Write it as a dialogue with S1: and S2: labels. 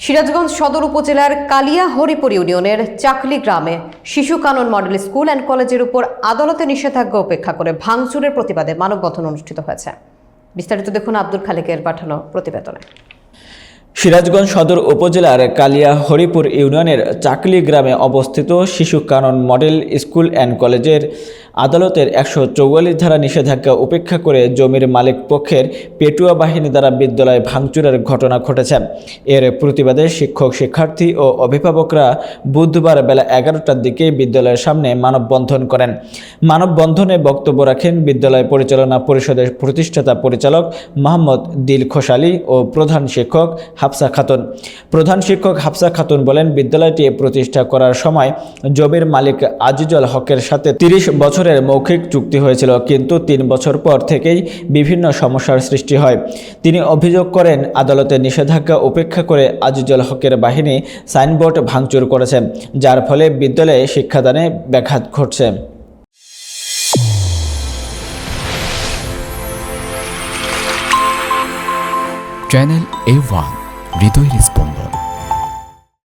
S1: সিরাজগঞ্জ সদর উপজেলার কালিয়া হরিপুর ইউনিয়নের চাকলি গ্রামে শিশু কানন মডেল স্কুল অ্যান্ড কলেজের উপর আদালতে নিষেধাজ্ঞা উপেক্ষা করে ভাঙচুরের প্রতিবাদে মানববন্ধন অনুষ্ঠিত হয়েছে। বিস্তারিত দেখুন আব্দুল খালেকের পাঠানো প্রতিবেদনে।
S2: সিরাজগঞ্জ সদর উপজেলার কালিয়া হরিপুর ইউনিয়নের চাকলি গ্রামে অবস্থিত শিশু কানন মডেল স্কুল অ্যান্ড কলেজের আদালতের 144 ধারা নিষেধাজ্ঞা উপেক্ষা করে জমির মালিক পক্ষের পেটুয়া বাহিনী দ্বারা বিদ্যালয় ভাঙচুরের ঘটনা ঘটেছে। এর প্রতিবাদে শিক্ষক, শিক্ষার্থী ও অভিভাবকরা বুধবার বেলা 11টার দিকে বিদ্যালয়ের সামনে মানববন্ধন করেন। মানববন্ধনে বক্তব্য রাখেন বিদ্যালয় পরিচালনা পরিষদের প্রতিষ্ঠাতা পরিচালক মোহাম্মদ দিল খোসালি ও প্রধান শিক্ষক হাফসা খাতুন। প্রধান শিক্ষক হাফসা খাতুন বলেন, বিদ্যালয়টি প্রতিষ্ঠা করার সময় জমির মালিক আজিজুল হকের সাথে 30 বছরের মৌখিক চুক্তি হয়েছিল, কিন্তু 3 বছর পর থেকেই বিভিন্ন সমস্যার সৃষ্টি হয়। তিনি অভিযোগ করেন, আদালতের নিষেধাজ্ঞা উপেক্ষা করে আজিজুল হকের বাহিনী সাইনবোর্ড ভাঙচুর করেছে, যার ফলে বিদ্যালয়ে শিক্ষাদানে ব্যাঘাত ঘটছে।
S3: চ্যানেল A1 হৃদয়ের স্পন্দন।